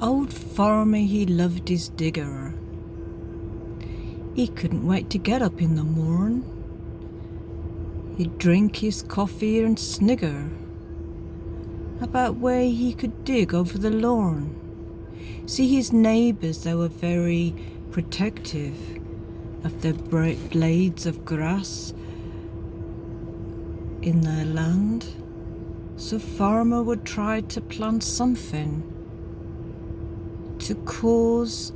Old farmer, he loved his digger. He couldn't wait to get up in the morn. He'd drink his coffee and snigger about where he could dig over the lawn. See his neighbours, they were very protective of their bright blades of grass in their land. So farmer would try to plant something to cause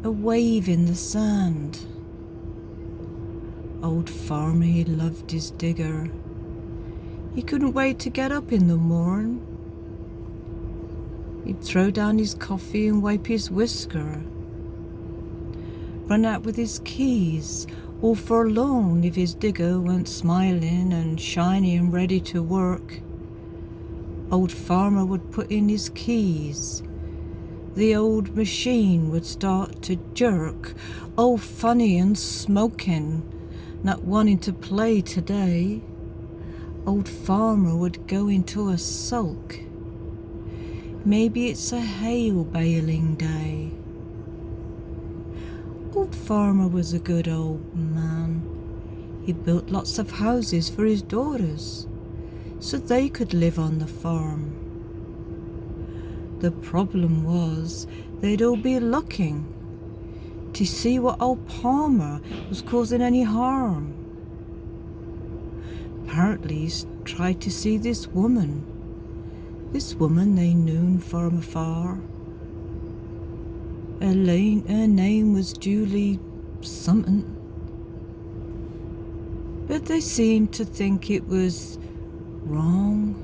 a wave in the sand. Old farmer, he loved his digger. He couldn't wait to get up in the morn. He'd throw down his coffee and wipe his whisker, run out with his keys, all forlorn if his digger weren't smiling and shiny and ready to work. Old farmer would put in his keys. The old machine would start to jerk, all funny and smoking, not wanting to play today. Old farmer would go into a sulk. Maybe it's a hail baling day. Old farmer was a good old man. He built lots of houses for his daughters so they could live on the farm. The problem was they'd all be looking to see what old Palmer was causing any harm. Apparently he's tried to see this woman. This woman they knew from afar. Her name was Julie something. But they seemed to think it was wrong.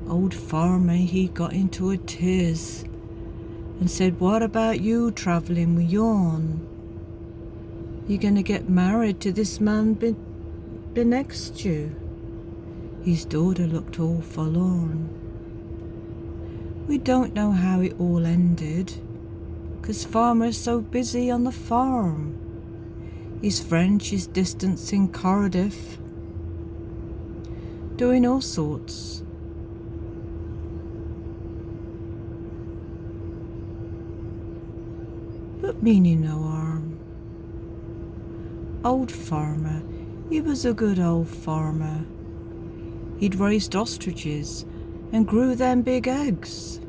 Old farmer, he got into a tears and said, "What about you travelling with Yawn? You gonna get married to this man be next you?" His daughter looked all forlorn. We don't know how it all ended, 'cause farmer's so busy on the farm. His French is distance in Cardiff, doing all sorts. But meaning no harm. Old farmer, he was a good old farmer. He'd raised ostriches and grew them big eggs.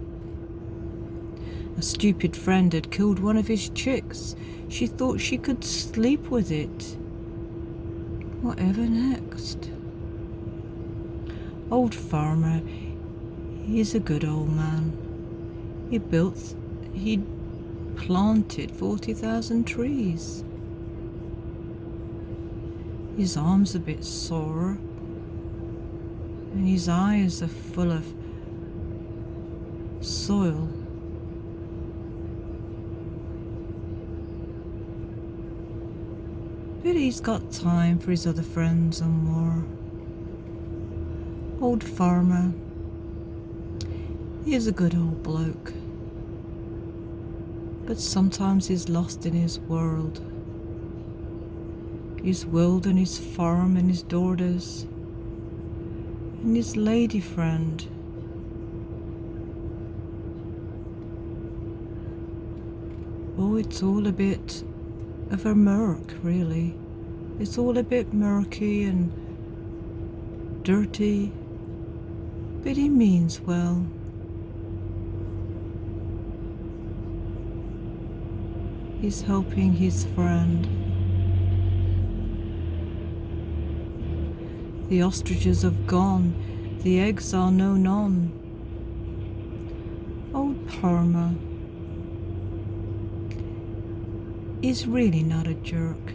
A stupid friend had killed one of his chicks. She thought she could sleep with it. Whatever next? Old farmer, he's a good old man. He'd planted 40,000 trees. His arm's a bit sore, and his eyes are full of soil. But he's got time for his other friends and more. Old farmer, he is a good old bloke, but sometimes he's lost in his world and his farm and his daughters and his lady friend. Oh, it's all a bit of a murk, really. It's all a bit murky and dirty, but he means well. He's helping his friend. The ostriches have gone, the eggs are no none. Old Parma is really not a jerk.